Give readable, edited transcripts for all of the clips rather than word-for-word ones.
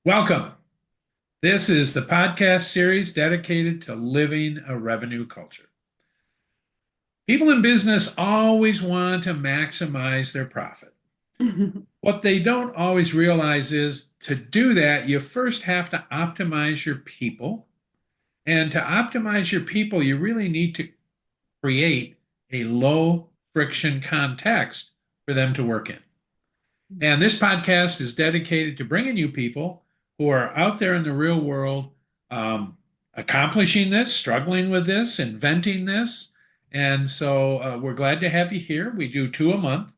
Welcome. This is the podcast series dedicated to living a revenue culture. People in business always want to maximize their profit. What they don't always realize is to do that, you first have to optimize your people. And to optimize your people, you really need to create a low friction context for them to work in. And this podcast is dedicated to bringing you people who are out there in the real world, accomplishing this, struggling with this, inventing this. And so we're glad to have you here. We do two a month.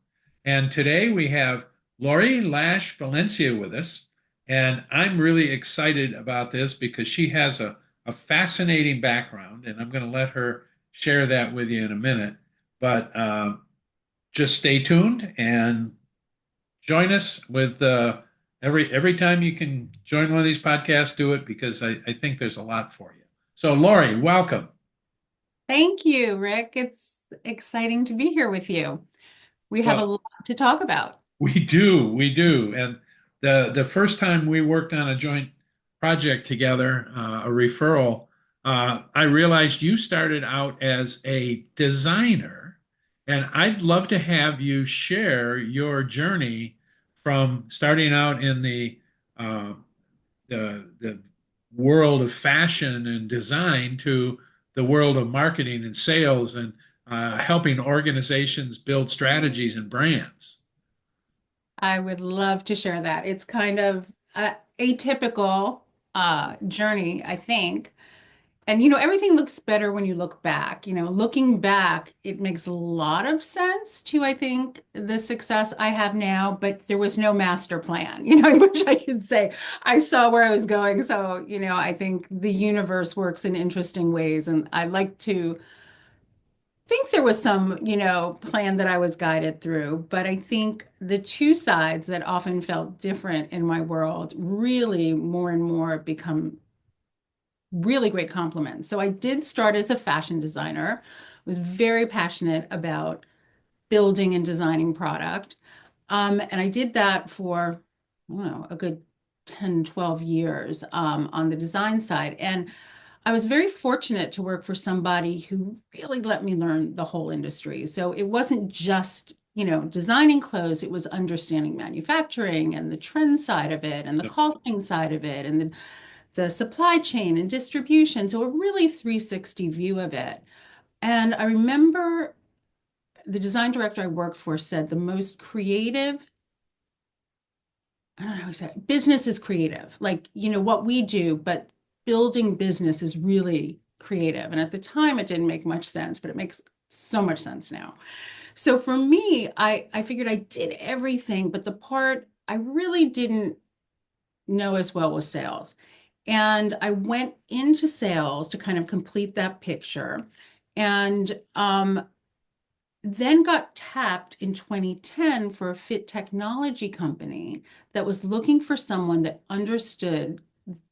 And today we have Loree Lash-Valencia with us. And I'm really excited about this because she has a fascinating background. And I'm going to let her share that with you in a minute. But just stay tuned and join us with every time you can join one of these podcasts, do it because I think there's a lot for you. So, Loree, welcome. Thank you, Rick. It's exciting to be here with you. We have a Well, lot to talk about. we do. And the first time we worked on a joint project together, a referral, I realized you started out as a designer, and I'd love to have you share your journey from starting out in uh, the world of fashion and design to the world of marketing and sales and helping organizations build strategies and brands. I would love to share that. It's kind of a atypical journey, I think. And everything looks better when you look back. Looking back, it makes a lot of sense to, I think, the success I have now, but there was no master plan. I wish I could say I saw where I was going. So, I think the universe works in interesting ways, and I like to think there was some, plan that I was guided through, but I think the two sides that often felt different in my world really more and more become really great compliments. So I did start as a fashion designer, was very passionate about building and designing product. And I did that for, I don't know, a good 10, 12 years on the design side. And I was very fortunate to work for somebody who really let me learn the whole industry. So it wasn't just, designing clothes, it was understanding manufacturing and the trend side of it and the So, costing side of it and the supply chain and distribution. So a really 360 view of it. And I remember the design director I worked for said the most creative, I don't know how to say it, business is creative. Like, what we do, but building business is really creative. And at the time, it didn't make much sense, but it makes so much sense now. So for me, I figured I did everything, but the part I really didn't know as well was sales. And I went into sales to kind of complete that picture. And then got tapped in 2010 for a fit technology company that was looking for someone that understood,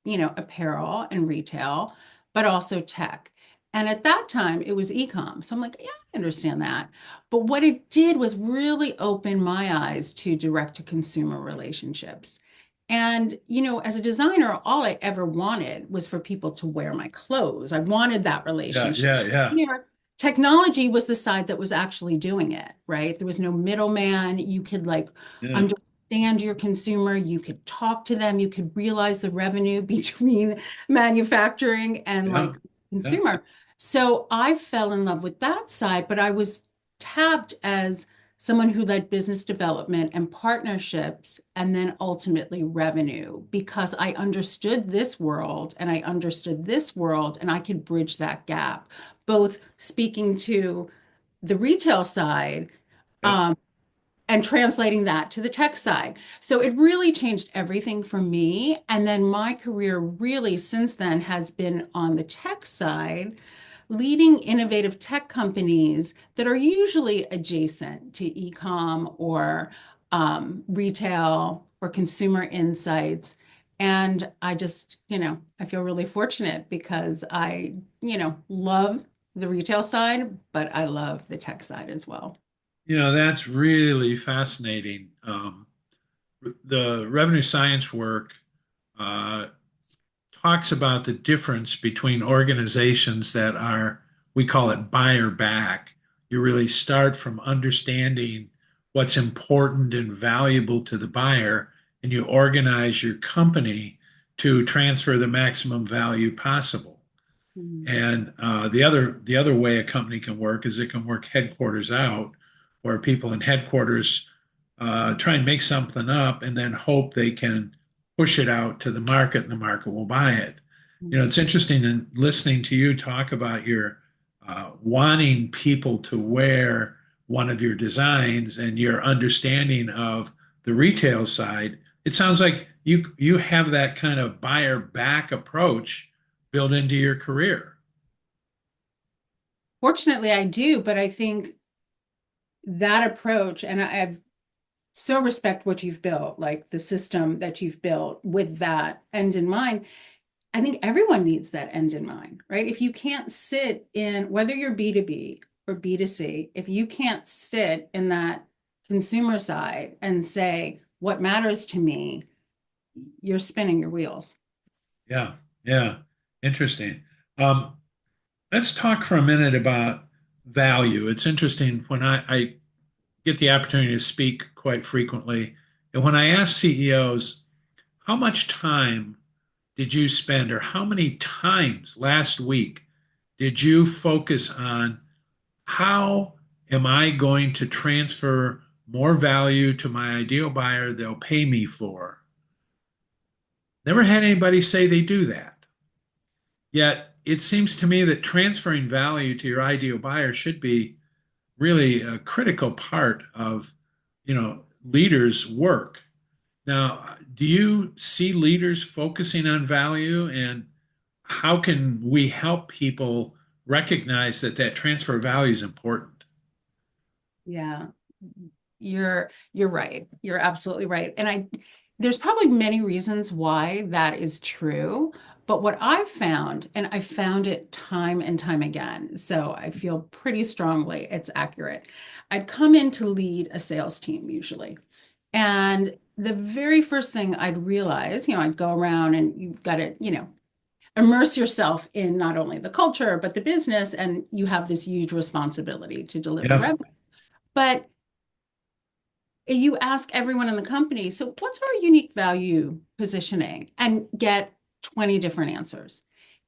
apparel and retail, but also tech. And at that time, it was e-com. So I'm like, yeah, I understand that. But what it did was really open my eyes to direct to consumer relationships. And, as a designer, all I ever wanted was for people to wear my clothes. I wanted that yeah, relationship. yeah, yeah, Technology was the side that was actually doing it, right? There was no middleman. You could like yeah, understand your consumer, you could talk to them, you could realize the revenue between manufacturing and yeah, like yeah. consumer. So I fell in love with that side, but I was tapped as someone who led business development and partnerships and then ultimately revenue because I understood this world and I understood this world and I could bridge that gap, both speaking to the retail side Yep. um, and translating that to the tech side. So it really changed everything for me. And then my career really since then has been on the tech side, leading innovative tech companies that are usually adjacent to e-com or retail or consumer insights. And I just, I feel really fortunate because I, love the retail side, but I love the tech side as well. That's really fascinating. The revenue science work. uh, talks about the difference between organizations that are, we call it buyer back. You really start from understanding what's important and valuable to the buyer, and you organize your company to transfer the maximum value possible. Mhm. And the other way a company can work is it can work headquarters out, where people in headquarters try and make something up and then hope they can push it out to the market and the market will buy it. You know, it's interesting in listening to you talk about your wanting people to wear one of your designs and your understanding of the retail side. It sounds like you have that kind of buyer back approach built into your career. Fortunately, I do, but I think that approach, and I've so respect what you've built, like the system that you've built with that end in mind. I think everyone needs that end in mind, right? If you can't sit in, whether you're B2B or B2C, if you can't sit in that consumer side and say, what matters to me, you're spinning your wheels. Yeah, yeah, interesting. Um, let's talk for a minute about value. It's interesting when I get the opportunity to speak quite frequently, and when I ask CEOs, how much time did you spend, or how many times last week did you focus on how am I going to transfer more value to my ideal buyer they'll pay me for? Never had anybody say they do that. Yet it seems to me that transferring value to your ideal buyer should be really a critical part of, leaders' work. Now, do you see leaders focusing on value, and how can we help people recognize that that transfer of value is important? Yeah, you're right. You're absolutely right. And there's probably many reasons why that is true, but what I've found, and I found it time and time again, so I feel pretty strongly it's accurate. I'd come in to lead a sales team usually. And the very first thing I'd realize, I'd go around and you've got to, immerse yourself in not only the culture, but the business, and you have this huge responsibility to deliver Yeah, revenue. But you ask everyone in the company, so what's our unique value positioning? And get 20 different answers.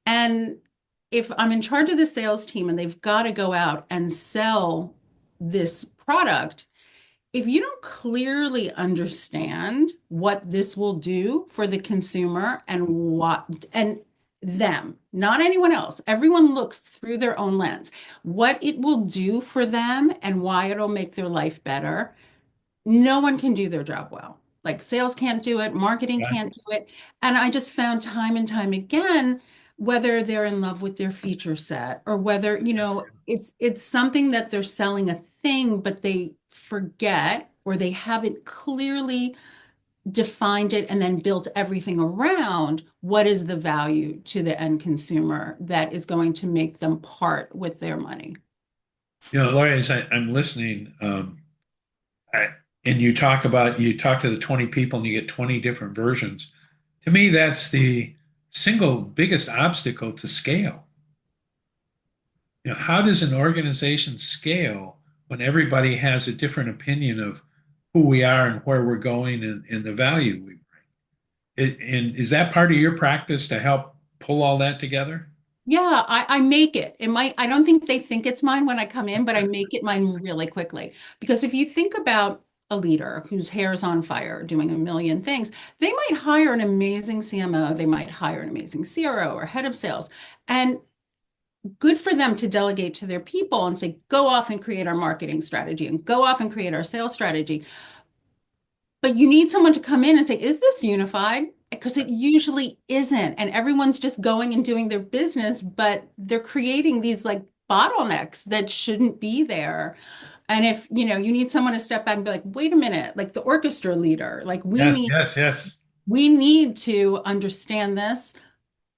And if I'm in charge of the sales team and they've got to go out and sell this product, if you don't clearly understand what this will do for the consumer and them, not anyone else, everyone looks through their own lens, what it will do for them and why it'll make their life better, no one can do their job well. Like sales can't do it, marketing right. can't do it. And I just found time and time again, whether they're in love with their feature set or whether, it's something that they're selling a thing, but they forget or they haven't clearly defined it and then built everything around what is the value to the end consumer that is going to make them part with their money. Lori, as I'm listening, I, and you talk to the 20 people and you get 20 different versions. To me, that's the single biggest obstacle to scale. How does an organization scale when everybody has a different opinion of who we are and where we're going and the value we bring? And is that part of your practice to help pull all that together? Yeah, I make it. I don't think they think it's mine when I come in, but I make it mine really quickly. Because if you think about a leader whose hair's on fire doing a million things, they might hire an amazing CMO, they might hire an amazing CRO or head of sales. And good for them to delegate to their people and say, go off and create our marketing strategy and go off and create our sales strategy. But you need someone to come in and say, is this unified? Because it usually isn't. And everyone's just going and doing their business, but they're creating these like bottlenecks that shouldn't be there. And if, you need someone to step back and be like, wait a minute, like the orchestra leader, like Yes, yes, yes, we need to understand this,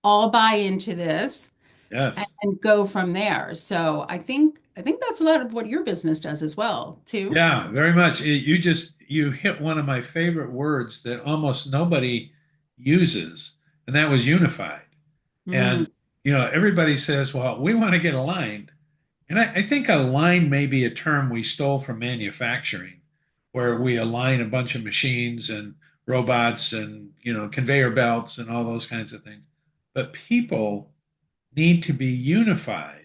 all buy into this yes. and go from there. So I think that's a lot of what your business does as well, too. Yeah, very much. You hit one of my favorite words that almost nobody uses, and that was unified. Mm. And, everybody says, well, we want to get aligned. And I think align may be a term we stole from manufacturing, where we align a bunch of machines and robots and, conveyor belts and all those kinds of things. But people need to be unified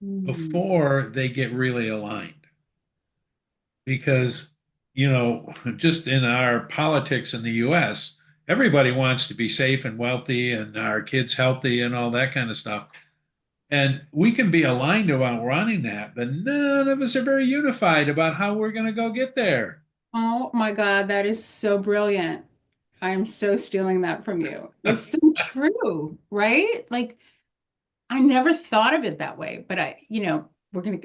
Mm. before they get really aligned. Because, just in our politics in the US, everybody wants to be safe and wealthy and our kids healthy and all that kind of stuff. And we can be aligned about running that, but none of us are very unified about how we're going to go get there. Oh my God, that is so brilliant. I'm so stealing that from you. It's so true, right? Like I never thought of it that way, but we're gonna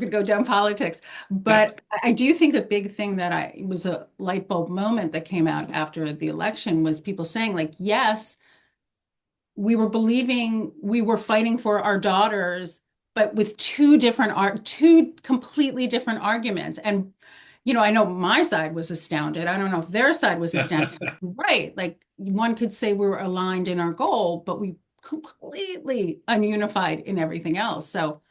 go down politics. But I do think a big thing that I was a light bulb moment that came out after the election was people saying, like, yes, we were fighting for our daughters, but with two completely different arguments. And I know my side was astounded. I don't know if their side was astounded. Right. Like one could say we were aligned in our goal, but we completely ununified in everything else. So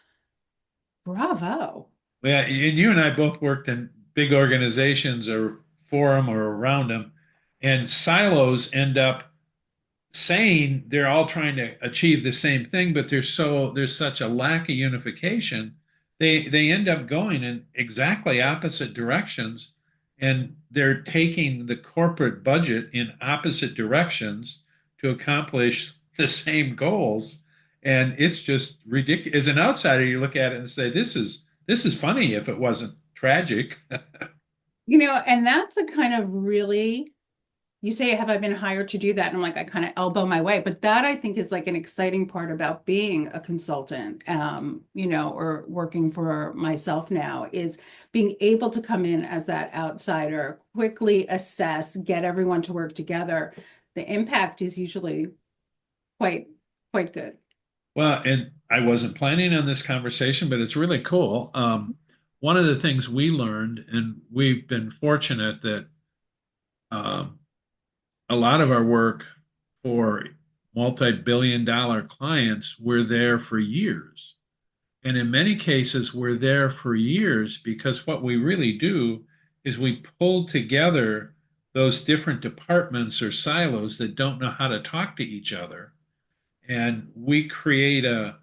bravo. Yeah, and you and I both worked in big organizations or for them or around them, and silos end up saying they're all trying to achieve the same thing, but there's such a lack of unification. They end up going in exactly opposite directions, and they're taking the corporate budget in opposite directions to accomplish the same goals. And it's just ridiculous. As an outsider, you look at it and say, this is funny if it wasn't tragic. And that's a kind of really you say, have I been hired to do that? And I'm like, I kind of elbow my way. But that I think is like an exciting part about being a consultant, or working for myself now is being able to come in as that outsider, quickly assess, get everyone to work together. The impact is usually quite, quite good. Well, and I wasn't planning on this conversation, but it's really cool. One of the things we learned, and we've been fortunate that um, a lot of our work for multi-billion dollar clients, we're there for years. And in many cases, we're there for years because what we really do is we pull together those different departments or silos that don't know how to talk to each other. And we create a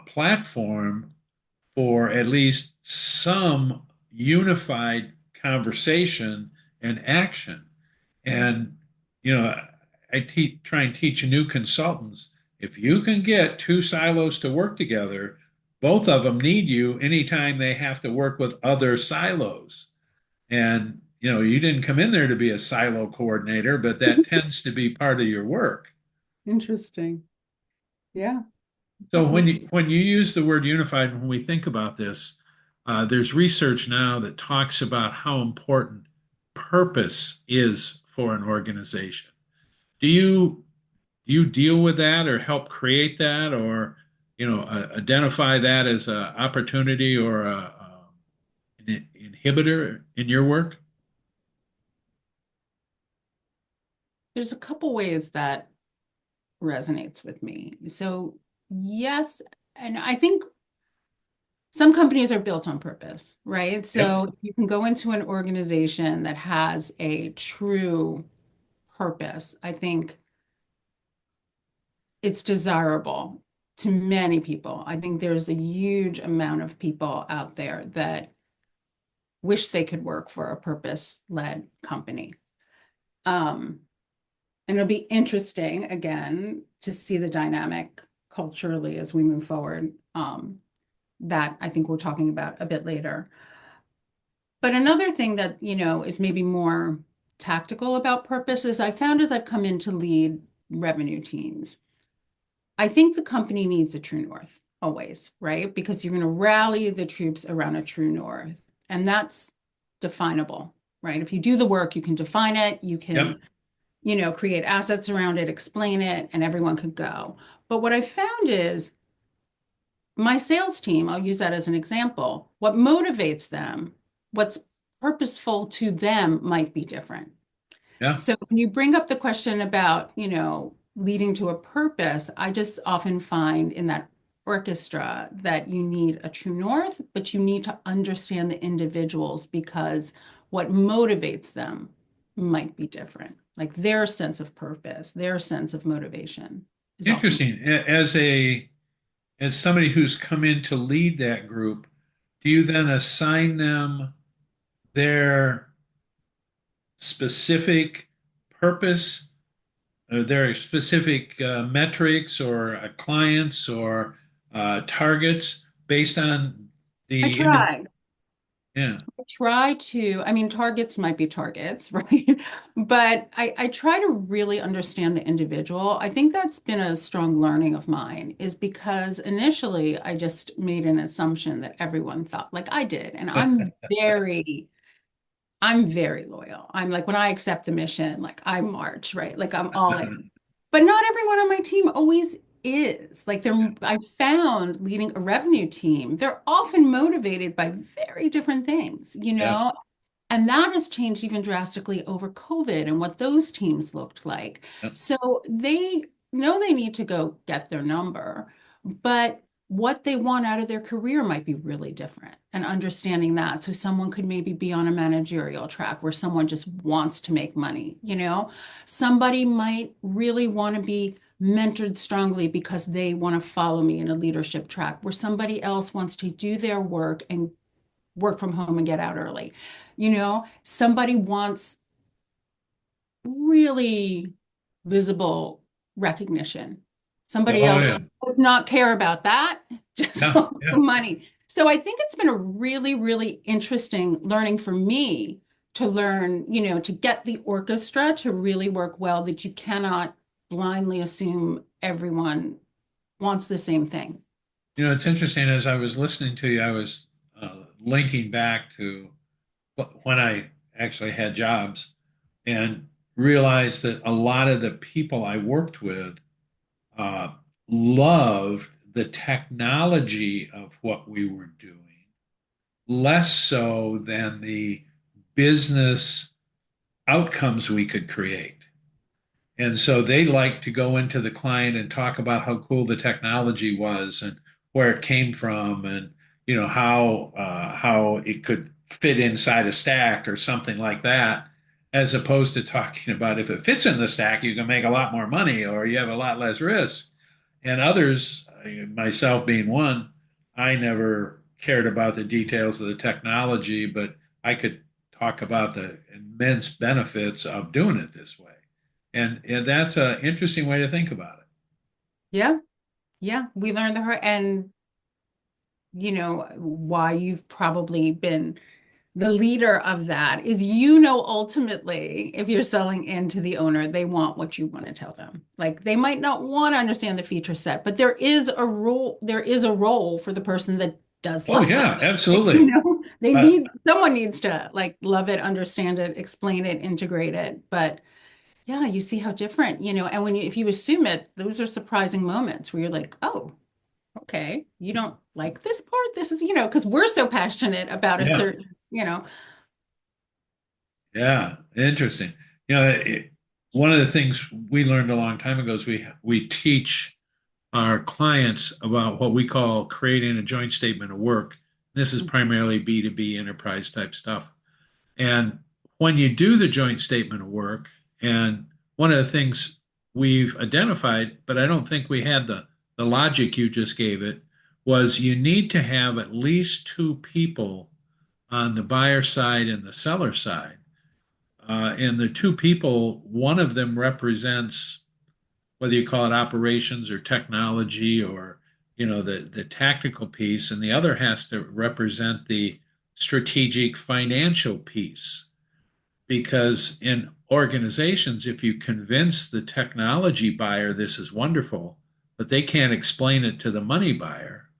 platform for at least some unified conversation and action. And, you know, try and teach new consultants if you can get two silos to work together, both of them need you anytime they have to work with other silos. And, you didn't come in there to be a silo coordinator, but that tends to be part of your work. Interesting. Yeah, So that's when you use the word unified, when we think about this, there's research now that talks about how important purpose is for an organization. Do you deal with that or help create that or identify that as an opportunity or an inhibitor in your work? there's a couple ways that resonates with me. So yes, and I think some companies are built on purpose, right? Yep. So you can go into an organization that has a true purpose. I think it's desirable to many people. I think there's a huge amount of people out there that wish they could work for a purpose-led company. Um, and it'll be interesting again to see the dynamic culturally as we move forward. That I think we're talking about a bit later. But another thing that, is maybe more tactical about purpose is I found as I've come in to lead revenue teams, I think the company needs a true north always, right? Because you're going to rally the troops around a true north, and that's definable, right? If you do the work, you can define it, you Yep. can, create assets around it, explain it, and everyone could go. But what I found is my sales team, I'll use that as an example, what motivates them, what's purposeful to them might be different. Yeah. So when you bring up the question about, leading to a purpose, I just often find in that orchestra that you need a true north, but you need to understand the individuals because what motivates them might be different. Like their sense of purpose, their sense of motivation is often. Interesting. As somebody who's come in to lead that group, do you then assign them their specific purpose, their specific metrics or clients or targets based on I the individual? try. Yeah. Try to, I mean, targets might be targets, right? But I try to really understand the individual. I think that's been a strong learning of mine, is because initially I just made an assumption that everyone thought like I did. And I'm very loyal. I'm like, when I accept a mission, like I march, right? Like I'm all in. But not everyone on my team always is. Like I found leading a revenue team, they're often motivated by very different things, Yeah. and that has changed even drastically over COVID and what those teams looked like. Yeah. So they know they need to go get their number, but what they want out of their career might be really different. And understanding that. So someone could maybe be on a managerial track where someone just wants to make money, Somebody might really want to be mentored strongly because they want to follow me in a leadership track, where somebody else wants to do their work and work from home and get out early. Somebody wants really visible recognition. Somebody Oh else yeah. would not care about that, just Yeah. want the Yeah. money. So I think it's been a really, really interesting learning for me to learn, to get the orchestra to really work well, that you cannot blindly assume everyone wants the same thing. It's interesting. As I was listening to you, I was linking back to when I actually had jobs and realized that a lot of the people I worked with uh, loved the technology of what we were doing, less so than the business outcomes we could create. And so they like to go into the client and talk about how cool the technology was and where it came from, and how it could fit inside a stack or something like that, as opposed to talking about if it fits in the stack, you can make a lot more money or you have a lot less risk. And others, myself being one, I never cared about the details of the technology, but I could talk about the immense benefits of doing it this way. And that's an interesting way to think about it. Yeah, yeah, we learned the hard, and why you've probably been the leader of that is, ultimately, if you're selling into the owner, they want what you want to tell them. Like they might not want to understand the feature set, but there is a role for the person that does Oh love it. yeah, absolutely. But Someone needs to like love it, understand it, explain it, integrate it. But yeah, you see how different, and if you assume it, those are surprising moments where you're like, oh, okay, you don't like this part. This is, because we're so passionate about a yeah, certain. yeah, interesting. One of the things we learned a long time ago is we teach our clients about what we call creating a joint statement of work. This is primarily B2B enterprise type stuff. And when you do the joint statement of work, and one of the things we've identified, but I don't think we had the logic you just gave it, was you need to have at least two people on the buyer side and the seller side. And the two people, one of them represents, whether you call it operations or technology or the tactical piece, and the other has to represent the strategic financial piece. Because in organizations, if you convince the technology buyer this is wonderful, but they can't explain it to the money buyer,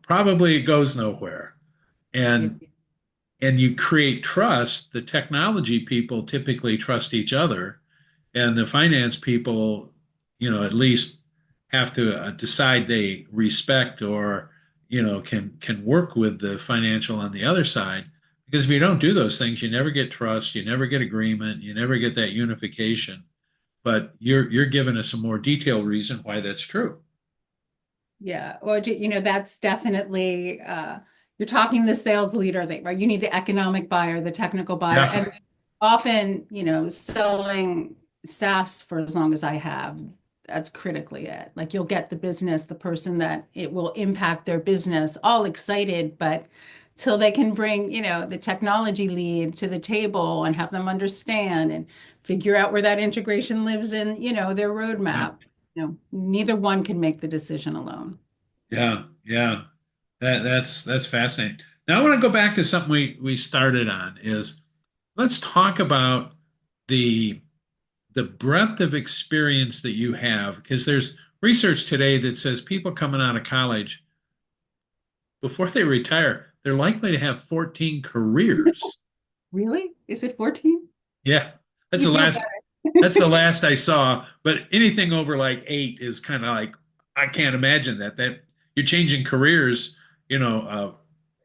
probably it goes nowhere. And and you create trust. The technology people typically trust each other, and the finance people, at least have to decide they respect or can work with the financial on the other side. Because if you don't do those things, you never get trust, you never get agreement, you never get that unification. But you're giving us a more detailed reason why that's true. Yeah, or that's definitely you're talking the sales leader thing, right? You need the economic buyer, the technical buyer, Yeah. and often, selling SaaS for as long as I have, that's critically it. Like you'll get the business, the person that it will impact their business, all excited, but till they can bring, the technology lead to the table and have them understand and figure out where that integration lives in, their Yeah. roadmap. Neither one can make the decision alone. Yeah. Yeah. That's fascinating. Now I want to go back to something we started on is let's talk about the the breadth of experience that you have because there's research today that says people coming out of college before they retire, they're likely to have 14 careers. Really? Is it 14? Yeah. That's You the feel last better. that's the last I saw, but anything over like 8 is kind of like I can't imagine that you're changing careers,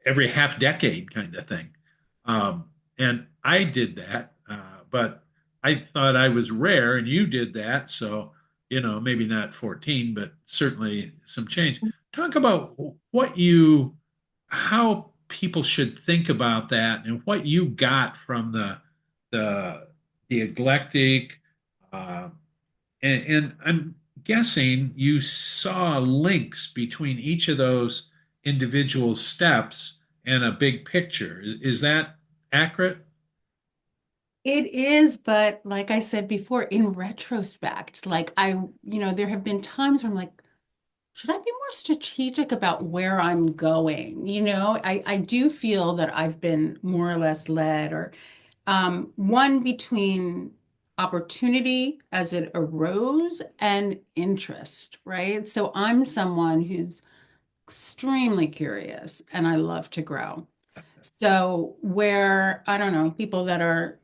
every half decade kind of thing. And I did that, but I thought I was rare, and you did that, so maybe not 14, but certainly some change. Talk about how people should think about that, and what you got from the the eclectic, uh, and I'm guessing you saw links between each of those individual steps and a big picture. Is that accurate? It is, but like I said before, in retrospect, like there have been times where I'm like, should I be more strategic about where I'm going? I do feel that I've been more or less led or one between opportunity as it arose and interest, right? So I'm someone who's extremely curious and I love to grow. So where, I don't know, people that are,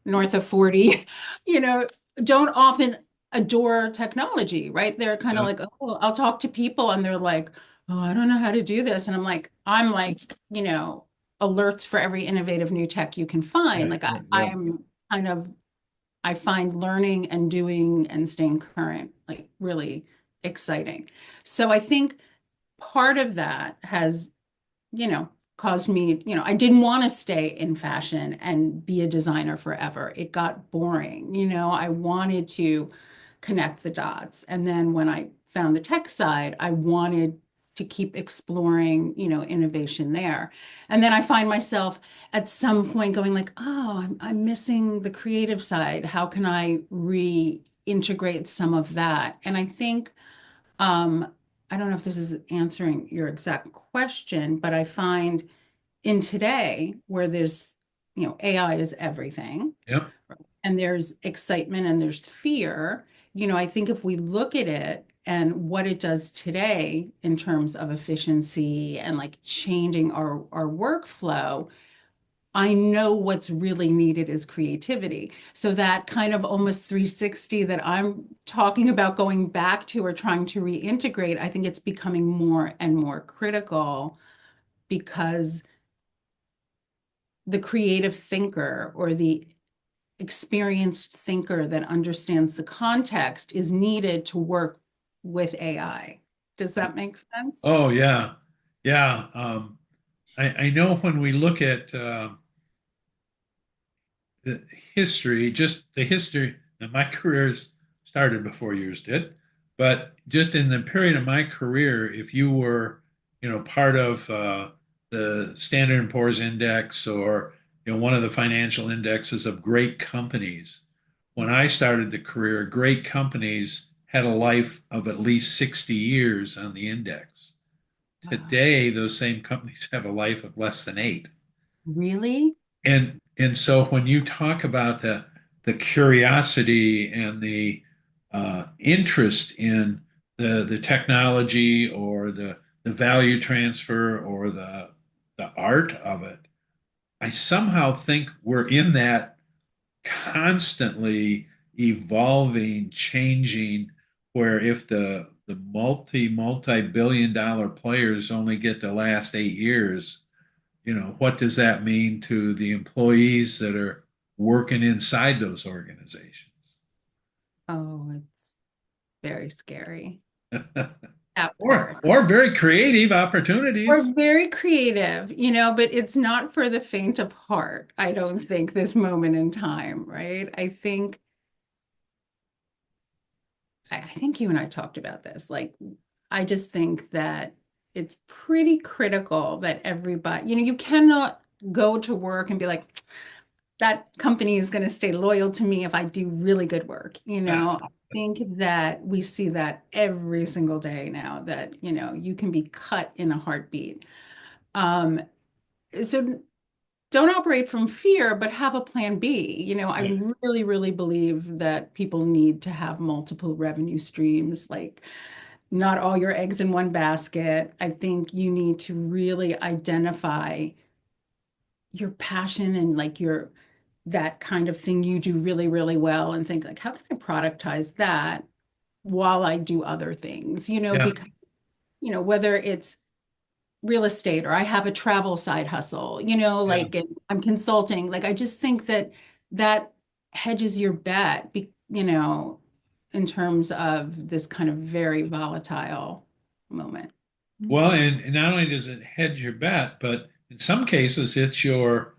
north of 40, you know, don't often adore technology, right? They're kind of Yeah, like, oh, I'll talk to people and they're like, oh, I don't know how to do this. And I'm like, alerts for every innovative new tech you can find. right, Like right, yeah, I'm kind of, I find learning and doing and staying current like really exciting. So I think part of that has caused me, I didn't want to stay in fashion and be a designer forever. It got boring. I wanted to connect the dots. And then when I found the tech side, I wanted to keep exploring, innovation there. And then I find myself at some point going like, oh, I'm missing the creative side. How can I reintegrate some of that? And I think um, I don't know if this is answering your exact question, but I find in today where there's, AI is everything yep, and there's excitement and there's fear, I think if we look at it and what it does today in terms of efficiency and like changing our workflow, I know what's really needed is creativity. So that kind of almost 360 that I'm talking about going back to or trying to reintegrate, I think it's becoming more and more critical because the creative thinker or the experienced thinker that understands the context is needed to work with AI. Does that make sense? oh yeah, yeah. I know when we look at the history, just the history. Now, my careers started before yours did, but just in the period of my career, if you were, part of the Standard and Poor's Index or one of the financial indexes of great companies, when I started the career, great companies had a life of at least 60 years on the index. Wow. Today, those same companies have a life of less than 8. Really? And so when you talk about the curiosity and the interest in the technology or the value transfer or the art of it, I somehow think we're in that constantly evolving, changing, where if the multi billion dollar players only get the last 8 years, what does that mean to the employees that are working inside those organizations? Oh, it's very scary. That or part. or very creative We're opportunities. very creative, but it's not for the faint of heart, I don't think, this moment in time, right? I think you and I talked about this. Like, I just think that it's pretty critical that everybody, you cannot go to work and be like, that company is going to stay loyal to me if I do really good work. I think that we see that every single day now that, you can be cut in a heartbeat. Um, so don't operate from fear, but have a plan B. I really, really believe that people need to have multiple revenue streams, like not all your eggs in one basket. I think you need to really identify your passion and like that kind of thing you do really, really well and think like, how can I productize that while I do other things? Yeah. Because, whether it's real estate or I have a travel side hustle, Yeah. like and I'm consulting. Like I just think that that hedges your bet, in terms of this kind of very volatile moment. Well, and not only does it hedge your bet, but in some cases, it's your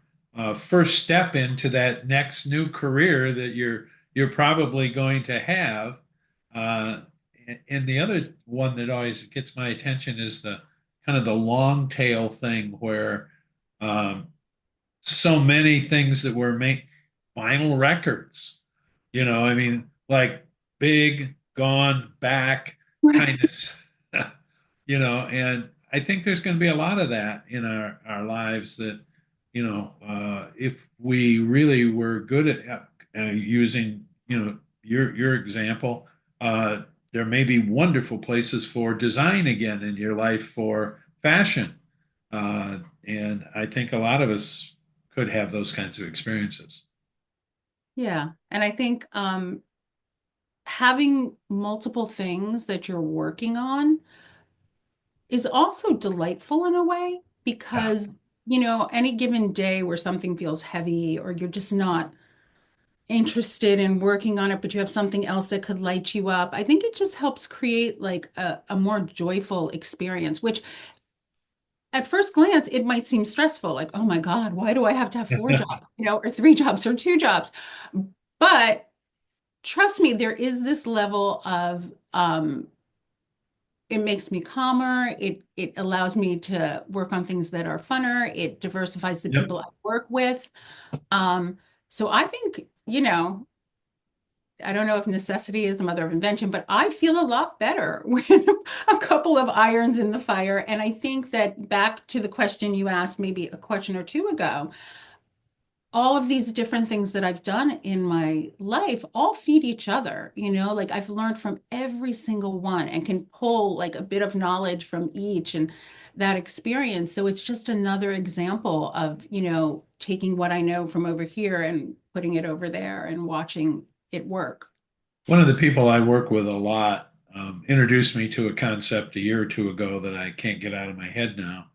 first step into that next new career that you're probably going to have. And the other one that always gets my attention is the kind of the long tail thing where um, so many things that were made vinyl records. I mean, like big, gone back kind of, and I think there's going to be a lot of that in our lives that, if we really were good at using, your example, there may be wonderful places for design again in your life for fashion. And I think a lot of us could have those kinds of experiences. Yeah. And I think having multiple things that you're working on is also delightful in a way Yeah. because, any given day where something feels heavy or you're just not interested in working on it, but you have something else that could light you up, I think it just helps create like a more joyful experience, which at first glance, it might seem stressful, like, oh my God, why do I have to have four jobs, or three jobs or two jobs? But trust me, there is this level of it makes me calmer. It allows me to work on things that are funner. It diversifies the Yep. people I work with. Um, so I think, I don't know if necessity is the mother of invention, but I feel a lot better with a couple of irons in the fire. And I think that back to the question you asked maybe a question or two ago, all of these different things that I've done in my life all feed each other, like I've learned from every single one and can pull like a bit of knowledge from each and that experience. So it's just another example of, taking what I know from over here and putting it over there and watching it work. One of the people I work with a lot introduced me to a concept a year or two ago that I can't get out of my head now,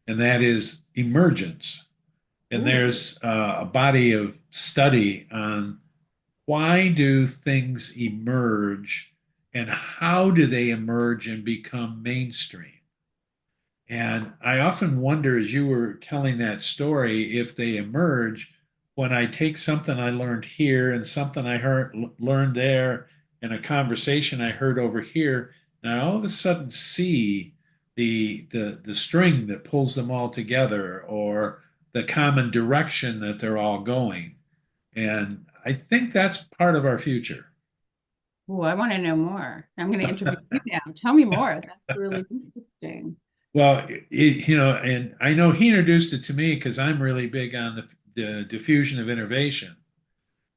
and that is emergence. And Ooh, there's a body of study on why do things emerge and how do they emerge and become mainstream. And I often wonder, as you were telling that story, if they emerge when I take something I learned here and something I learned there and a conversation I heard over here, and I all of a sudden see the string that pulls them all together or the common direction that they're all going. And I think that's part of our future. ooh, I want to know more. I'm going to interview you now. Tell me more. That's really interesting. Well, and I know he introduced it to me because I'm really big on the diffusion of innovation.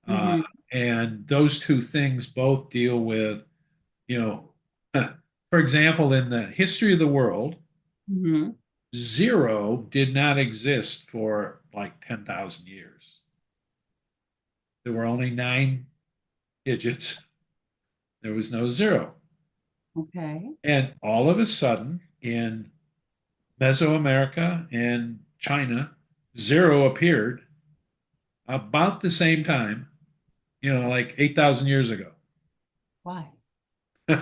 Uh, Hmm. and those two things both deal with, you know, for example, in the history of the world, Hmm. zero did not exist for like 10,000 years. There were only nine digits. There was no zero. Okay. And all of a sudden, in Mesoamerica and China, zero appeared about the same time, like 8,000 years ago. Why? Tell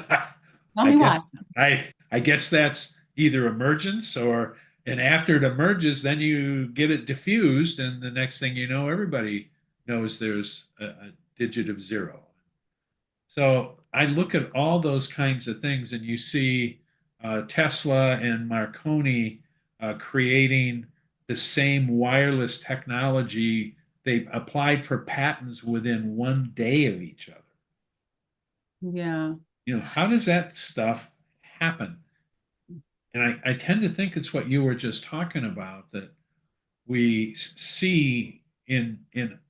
I me why. guess I guess that's either emergence or and after it emerges, then you get it diffused, and the next thing you know, everybody knows there's a digit of zero. So I look at all those kinds of things, and you see Tesla and Marconi creating the same wireless technology. They applied for patents within 1 day of each other. Yeah. How does that stuff happen? And I tend to think it's what you were just talking about that we see in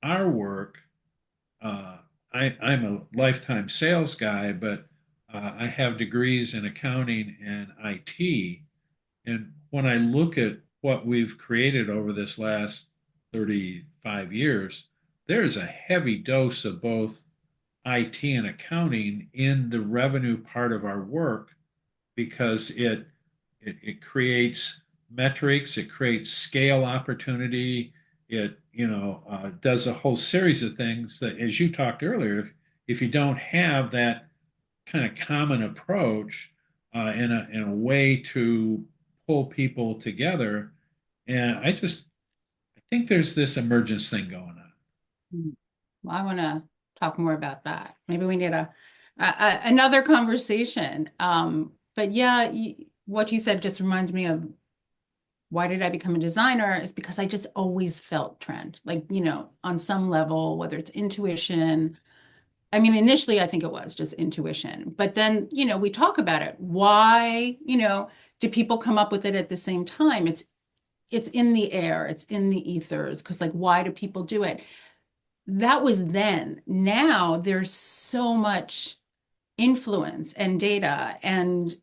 our work. Uh, I'm a lifetime sales guy, but I have degrees in accounting and IT. And when I look at what we've created over this last 35 years, there's a heavy dose of both IT and accounting in the revenue part of our work because it creates metrics, it creates scale opportunity, it does a whole series of things that, as you talked earlier, if you don't have that kind of common approach in a way to pull people together, and I think there's this emergence thing going on. Mm. Well, I want to talk more about that. Maybe we need another conversation. But yeah, what you said just reminds me of why did I become a designer? Is because I just always felt trend, like, on some level, whether it's intuition. I mean, initially, I think it was just intuition, but then, we talk about it. Why, do people come up with it at the same time? It's in the air, it's in the ethers, because like, why do people do it? That was then. Now there's so much influence and data, and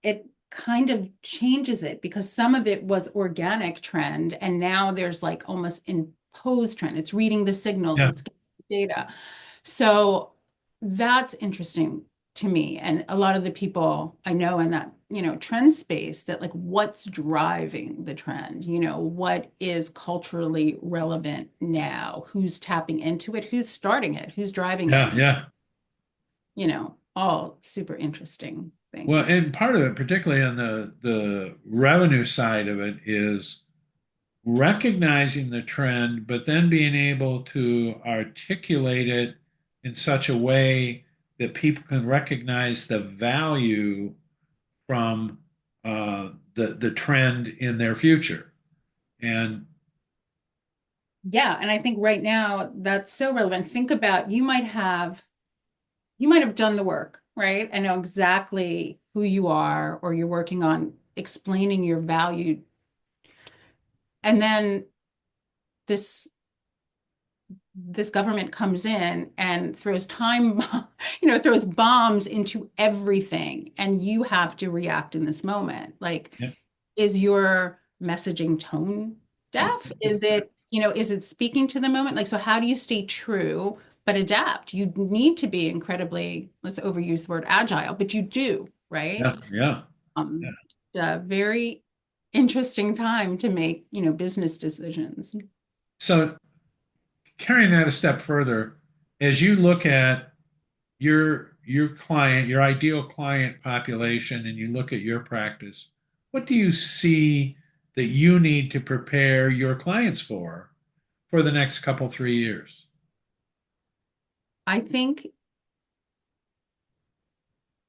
it kind of changes it because some of it was organic trend, and now there's like almost imposed trend. It's reading the signals, Yeah, it's getting the data. So that's interesting to me. And a lot of the people I know in that, trend space that like what's driving the trend, what is culturally relevant now, who's tapping into it, who's starting it, who's driving it, yeah, yeah. all super interesting Well, things. and part of it, particularly on the revenue side of it, is recognizing the trend, but then being able to articulate it in such a way that people can recognize the value from the trend in their future. And Yeah, and I think right now that's so relevant. Think about you might have done the work, right? And know exactly who you are, or you're working on explaining your value. And then this this government comes in and throws throws bombs into everything, and you have to react in this moment. Like, yeah, is your messaging tone deaf? Is it speaking to the moment? Like, so how do you stay true but adapt? You need to be incredibly, let's overuse the word agile, but you do, right? yeah, yeah, yeah. It's a very interesting time to make, business decisions. So carrying that a step further, as you look at your client, your ideal client population, and you look at your practice, what do you see that you need to prepare your clients for the next couple 3 years? I think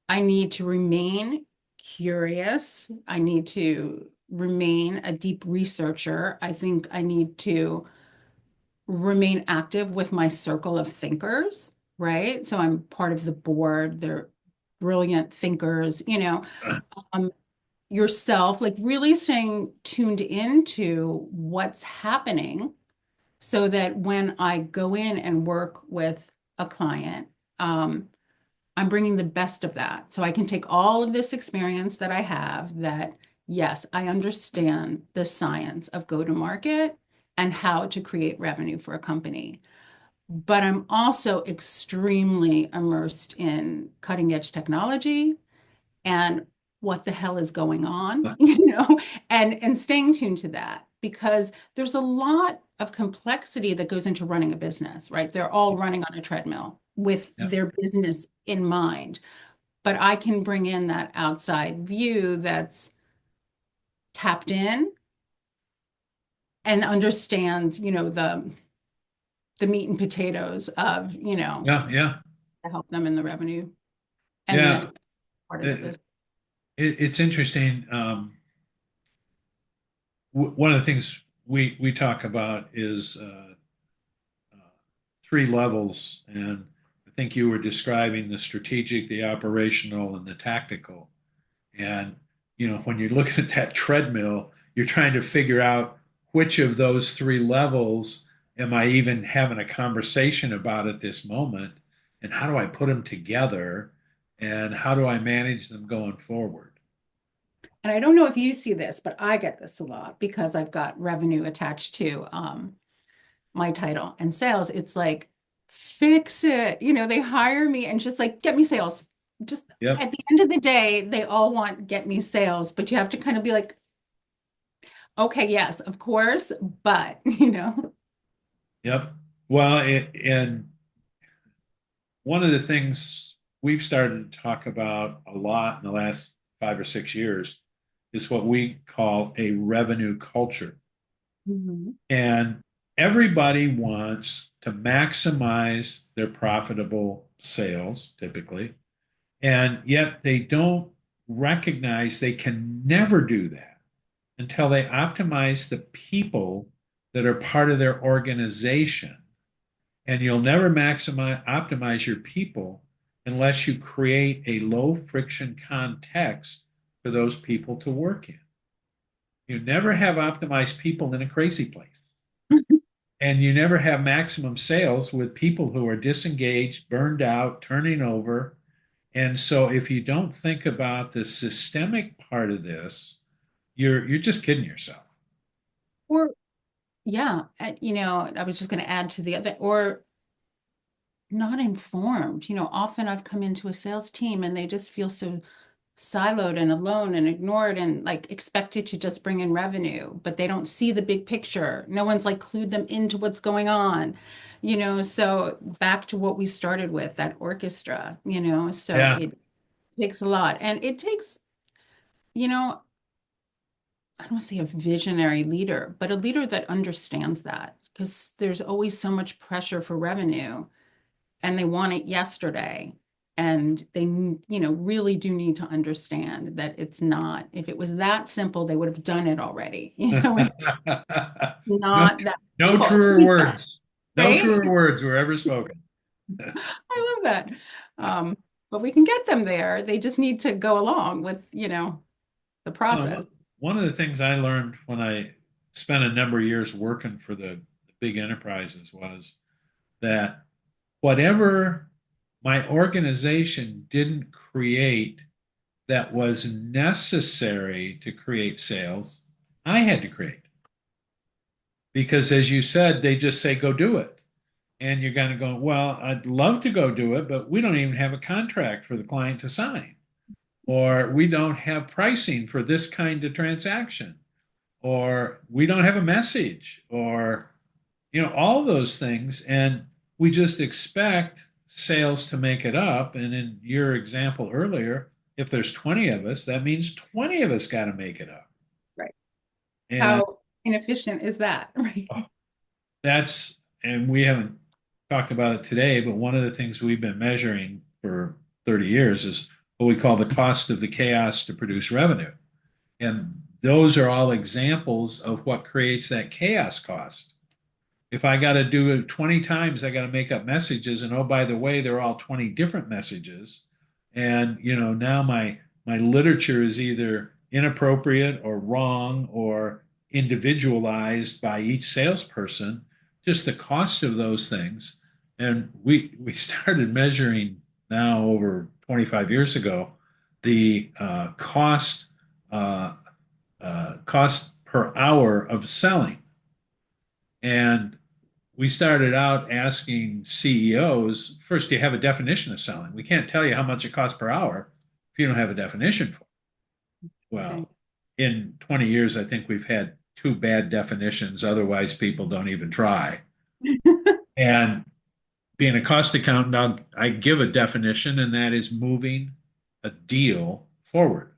I need to remain curious. I need to remain a deep researcher. I think I need to remain active with my circle of thinkers, right? So I'm part of the board. They're brilliant thinkers, um, yourself, like really staying tuned into what's happening so that when I go in and work with a client, I'm bringing the best of that. So I can take all of this experience that I have that, yes, I understand the science of go to market and how to create revenue for a company. But I'm also extremely immersed in cutting edge technology and what the hell is going on, you know, and staying tuned to that because there's a lot of complexity that goes into running a business, right? They're all running on a treadmill with Yeah. their business in mind. But I can bring in that outside view that's tapped in and understands, you know, the meat and potatoes of, you know, Yeah. Yeah. to help them in the revenue and the Yeah. expense part of the It, business. it's interesting. One of the things we talk about is uh, three levels, and I think you were describing the strategic, the operational, and the tactical. And when you're looking at that treadmill, you're trying to figure out which of those three levels am I even having a conversation about at this moment, and how do I put them together, and how do I manage them going forward? And I don't know if you see this, but I get this a lot because I've got revenue attached to my title and sales. It's like, fix it. You know, they hire me and just like, get me sales. Just Yep. at the end of the day, they all want get me sales, but you have to kind of be like, okay, yes, of course, but you know. Yep. Well, and one of the things we've started to talk about a lot in the last 5 or 6 years is what we call a revenue culture. Mhm. And everybody wants to maximize their profitable sales, typically, and yet they don't recognize they can never do that until they optimize the people that are part of their organization. And you'll never optimize your people unless you create a low friction context for those people to work in. You never have optimized people in a crazy place. And you never have maximum sales with people who are disengaged, burned out, turning over. And so if you don't think about the systemic part of this, you're just kidding yourself. Or yeah, you know, I was just going to add to the other, or not informed. You know, often I've come into a sales team and they just feel so siloed and alone and ignored and like expected to just bring in revenue, but they don't see the big picture. No one's like clued them into what's going on, you know. So back to what we started with, that orchestra, you know, so Yeah. it takes a lot. And it takes, you know, I don't want to say a visionary leader, but a leader that understands that because there's always so much pressure for revenue and they want it yesterday. And they, you know, really do need to understand that it's not, if it was that simple, they would have done it already. You know, it's No, not that no simple. truer Yeah, words. No right? truer words were ever spoken. I love that. But we can get them there. They just need to go along with, you know, the process. One of the things I learned when I spent a number of years working for the big enterprises was that whatever my organization didn't create that was necessary to create sales, I had to create. Because as you said, they just say, go do it. And you're going to go, well, I'd love to go do it, but we don't even have a contract for the client to sign. Or we don't have pricing for this kind of transaction. Or we don't have a message. Or, all those things. And we just expect sales to make it up. And in your example earlier, if there's 20 of us, that means 20 of us got to make it up. Right. And How inefficient is that? Right. oh, and we haven't talked about it today, but one of the things we've been measuring for 30 years is what we call the cost of the chaos to produce revenue. And those are all examples of what creates that chaos cost. If I got to do it 20 times, I got to make up messages. And oh, by the way, they're all 20 different messages. And, now my literature is either inappropriate or wrong or individualized by each salesperson, just the cost of those things. And we started measuring now over 25 years ago the cost per hour of selling. And we started out asking CEOs first, do you have a definition of selling? We can't tell you how much it costs per hour if you don't have a definition for it. Okay. Well, in 20 years, I think we've had two bad definitions. Otherwise, people don't even try. And being a cost accountant, I give a definition, and that is moving a deal forward.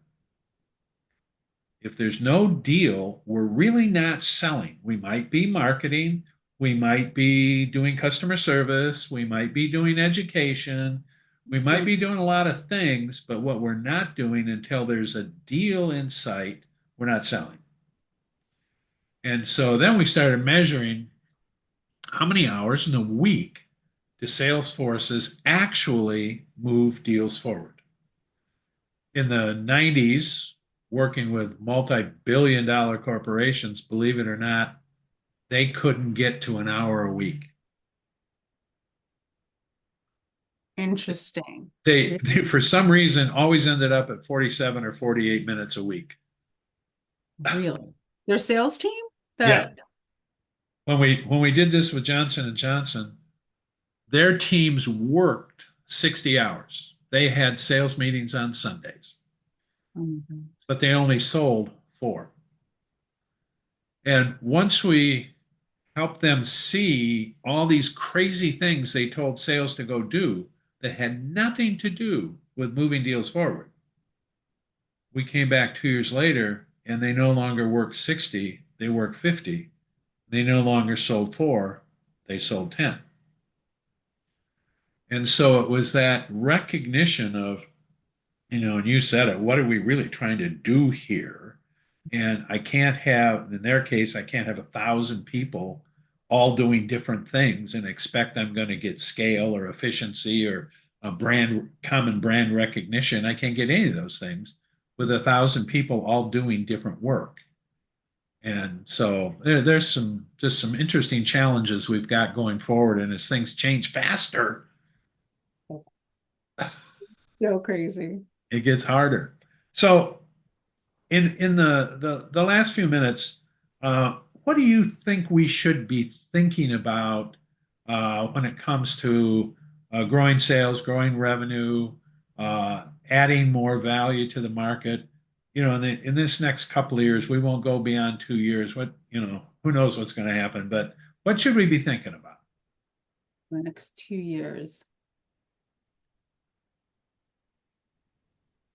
If there's no deal, we're really not selling. We might be marketing, we might be doing customer service, we might be doing education, we might be doing a lot of things, but what we're not doing until there's a deal in sight, we're not selling. And so then we started measuring how many hours in a week do sales forces actually move deals forward. In the 90s, working with multi-billion dollar corporations, believe it or not, they couldn't get to an hour a week. Interesting. They for some reason, always ended up at 47 or 48 minutes a week. Really? Their sales team? Yeah. That When we did this with Johnson and Johnson, their teams worked 60 hours. They had sales meetings on Sundays, Mhm. but they only sold four. And once we helped them see all these crazy things they told sales to go do that had nothing to do with moving deals forward, we came back 2 years later and they no longer worked 60, they worked 50. They no longer sold four, they sold 10. And so it was that recognition of, and you said it, what are we really trying to do here? And I can't have, in their case, I can't have 1,000 people all doing different things and expect I'm going to get scale or efficiency or a common brand recognition. I can't get any of those things with 1,000 people all doing different work. And so there's just some interesting challenges we've got going forward. And as things change faster, So crazy. it gets harder. So in the last few minutes, what do you think we should be thinking about when it comes to growing sales, growing revenue, adding more value to the market? In this next couple of years, we won't go beyond 2 years. Who knows what's going to happen? But what should we be thinking about? The next 2 years.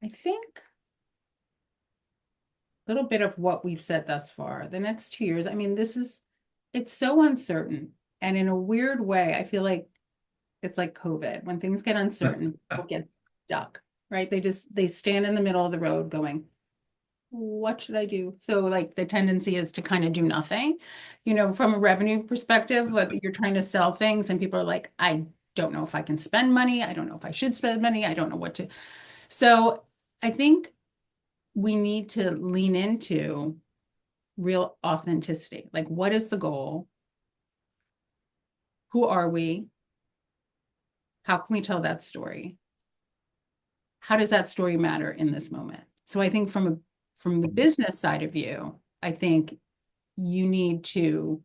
I think a little bit of what we've said thus far. The next 2 years, I mean, it's so uncertain. And in a weird way, I feel like it's like COVID. When things get uncertain, people get stuck, right? They stand in the middle of the road going, what should I do? So like the tendency is to kind of do nothing, from a revenue perspective, whether you're trying to sell things and people are like, I don't know if I can spend money. I don't know if I should spend money. I don't know what to. So I think we need to lean into real authenticity. Like, what is the goal? Who are we? How can we tell that story? How does that story matter in this moment? So I think from the business side of you, I think you need to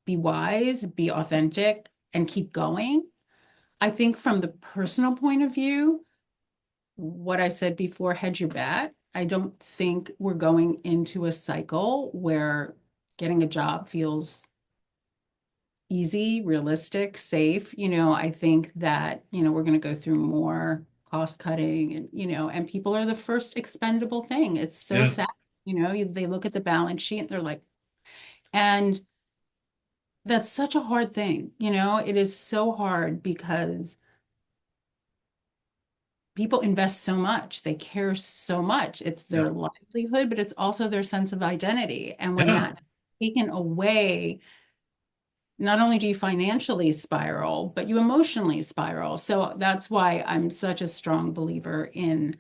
be wise, be authentic, and keep going. I think from the personal point of view, what I said before, hedge your bet. I don't think we're going into a cycle where getting a job feels easy, realistic, safe. I think that, we're going to go through more cost cutting and people are the first expendable thing. It's so Yeah, sad. They look at the balance sheet and they're like, and that's such a hard thing. It is so hard because people invest so much, they care so much. It's yeah, their livelihood, but it's also their sense of identity. And when yeah, that taken away, not only do you financially spiral, but you emotionally spiral. So that's why I'm such a strong believer in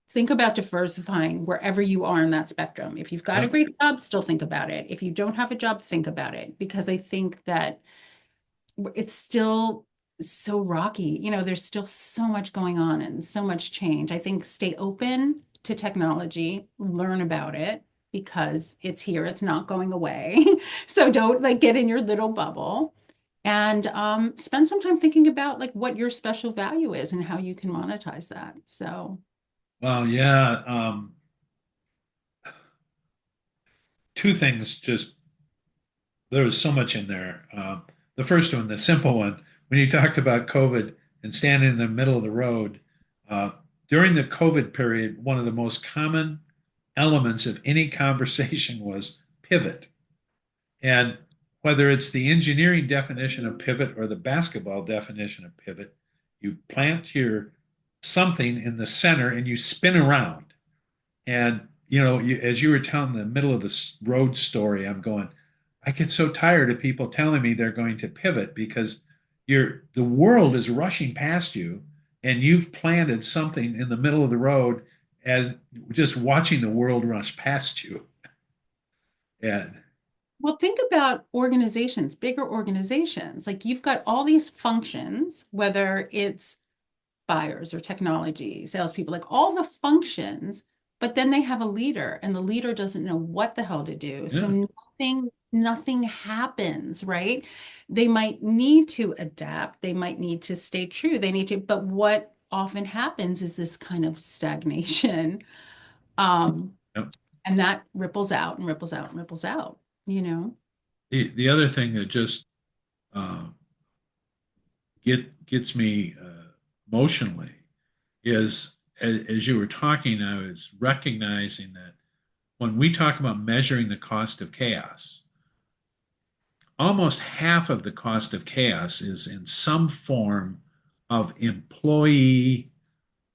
think about diversifying wherever you are in that spectrum. If you've got a yeah, great job, still think about it. If you don't have a job, think about it. Because I think that it's still so rocky. There's still so much going on and so much change. I think stay open to technology, learn about it because it's here, it's not going away. So don't like get in your little bubble and spend some time thinking about like what your special value is and how you can monetize that. So Well, yeah. Two things just there was so much in there. The first one, the simple one, when you talked about COVID and standing in the middle of the road, uh, during the COVID period, one of the most common elements of any conversation was pivot. And whether it's the engineering definition of pivot or the basketball definition of pivot, you plant your something in the center and you spin around. And as you were telling the middle of the road story, I'm going, I get so tired of people telling me they're going to pivot because the world is rushing past you and you've planted something in the middle of the road and just watching the world rush past you. And Well, think about organizations, bigger organizations. Like you've got all these functions, whether it's buyers or technology, salespeople, like all the functions, but then they have a leader and the leader doesn't know what the hell to do. So yeah, nothing happens, right? They might need to adapt, they might need to stay true, they need to, but what often happens is this kind of stagnation. Um, yeah. and that ripples out and ripples out and ripples out, you know? The other thing that just uh, gets me emotionally is as you were talking, I was recognizing that when we talk about measuring the cost of chaos, almost half of the cost of chaos is in some form of employee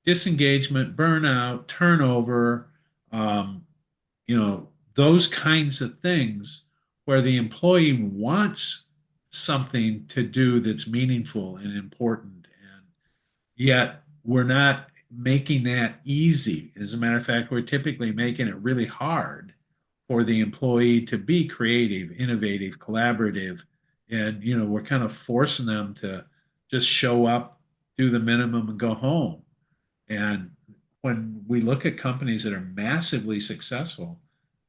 disengagement, burnout, turnover, um, those kinds of things where the employee wants something to do that's meaningful and important. And yet we're not making that easy. As a matter of fact, we're typically making it really hard for the employee to be creative, innovative, collaborative. And, we're kind of forcing them to just show up, do the minimum, and go home. And when we look at companies that are massively successful,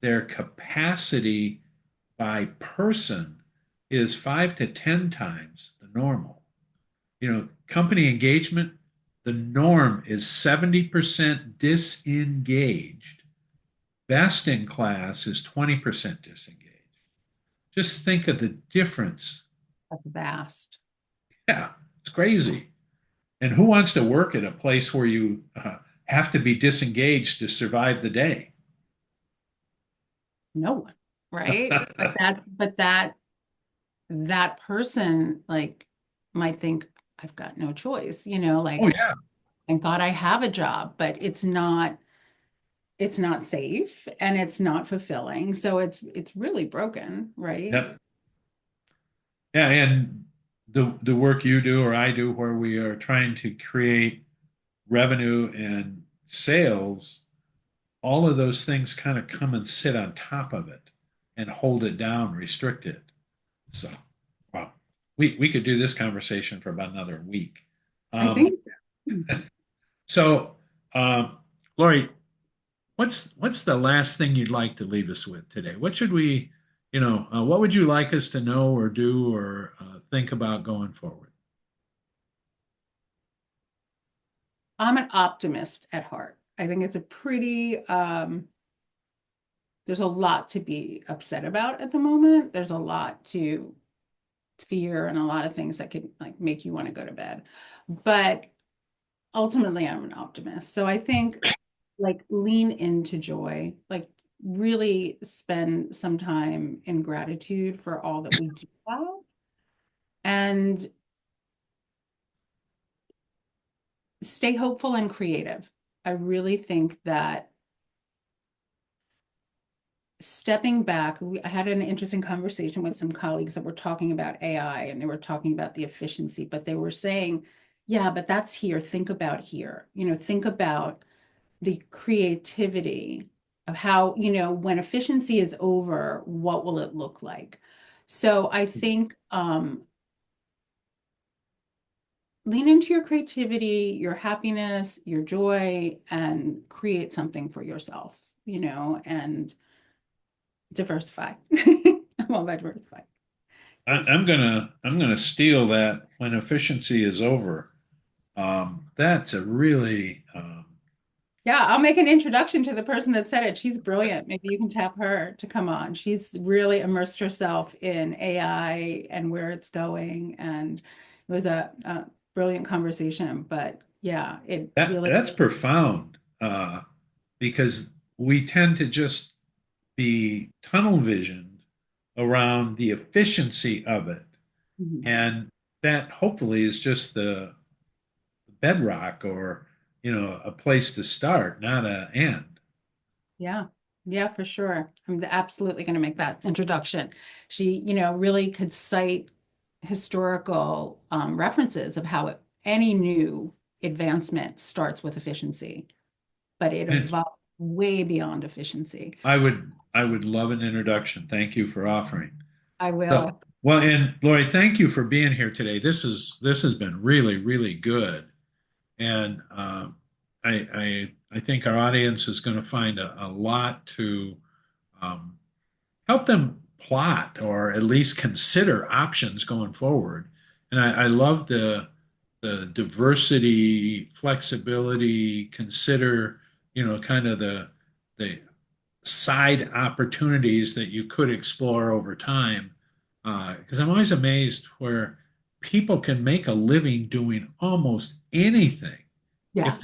their capacity by person is 5 to 10 times the normal. Company engagement, the norm is 70% disengaged. Best in class is 20% disengaged. Just think of the difference. That's vast. Yeah, it's crazy. And who wants to work at a place where you have to be disengaged to survive the day? No one, right? But that person like might think I've got no choice, Oh, like yeah. thank God I have a job, but it's not safe and it's not fulfilling. So it's really broken, right? Yep. Yeah. And the work you do or I do, where we are trying to create revenue and sales, all of those things kind of come and sit on top of it and hold it down, restrict it. So, wow, we could do this conversation for about another week. I Um, think so, um, Lori, what's the last thing you'd like to leave us with today? What should we, what would you like us to know or do or think about going forward? I'm an optimist at heart. I think it's a pretty there's a lot to be upset about at the moment. There's a lot to fear and a lot of things that could like make you want to go to bed. But ultimately, I'm an optimist. So I think like lean into joy, like really spend some time in gratitude for all that we do have and stay hopeful and creative. I really think that stepping back, I had an interesting conversation with some colleagues that were talking about AI and they were talking about the efficiency, but they were saying, yeah, but that's here. Think about here. Think about the creativity of how, when efficiency is over, what will it look like? So I think lean into your creativity, your happiness, your joy, and create something for yourself, and diversify. I'm all about diversify. I'm gonna steal that when efficiency is over. That's a really Yeah, I'll make an introduction to the person that said it. She's brilliant. Maybe you can tap her to come on. She's really immersed herself in AI and where it's going. And it was a brilliant conversation. But yeah, it really, That's profound, because we tend to just be tunnel visioned around the efficiency of it. Mhm. And that hopefully is just the bedrock, or, a place to start, not an end. Yeah, yeah, for sure. I'm absolutely going to make that introduction. She, really could cite historical references of how any new advancement starts with efficiency, but it And evolved way beyond efficiency. I would love an introduction. Thank you for offering. I So, will. well, and Lori, thank you for being here today. This has been really, really good. And I think our audience is going to find a lot to um, help them plot, or at least consider options going forward. And I love the diversity, flexibility, consider, kind of the side opportunities that you could explore over time. Because I'm always amazed where people can make a living doing almost anything Yeah. if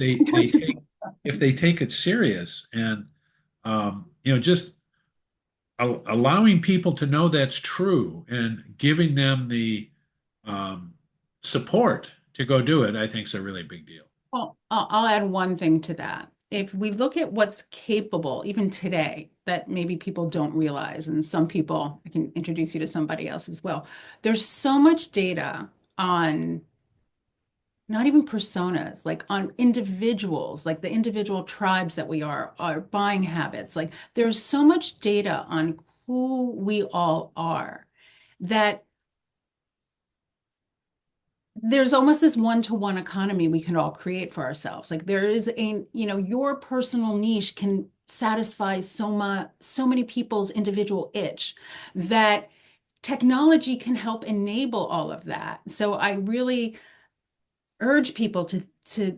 they take it serious, and just allowing people to know that's true and giving them the um, support to go do it, I think is a really big deal. Well, I'll add one thing to that. If we look at what's capable, even today, that maybe people don't realize, and some people, I can introduce you to somebody else as well. There's so much data on not even personas, like on individuals, like the individual tribes that we are, our buying habits. Like there's so much data on who we all are that there's almost this one-to-one economy we can all create for ourselves. Like there is your personal niche can satisfy so many people's individual itch that technology can help enable all of that. So I really urge people to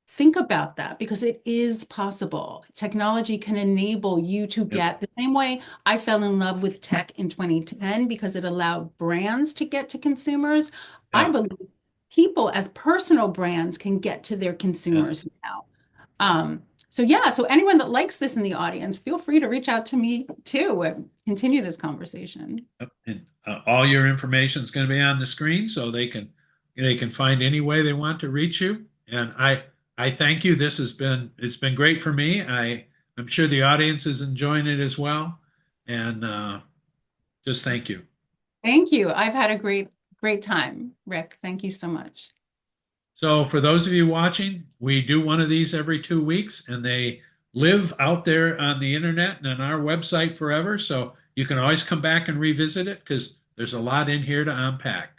think about that because it is possible. Technology can enable you to Yep. get the same way I fell in love with tech in 2010 because it allowed brands to get to consumers. I Yeah. believe people as personal brands can get to their Yes. consumers now. So yeah, so anyone that likes this in the audience, feel free to reach out to me too and continue this conversation. Yep. And all your information is going to be on the screen, so they can find any way they want to reach you. And I thank you. It's been great for me. I'm sure the audience is enjoying it as well. And just thank you. Thank you. I've had a great time, Rick. Thank you so much. So for those of you watching, we do one of these every 2 weeks, and they live out there on the internet and on our website forever. So you can always come back and revisit it because there's a lot in here to unpack.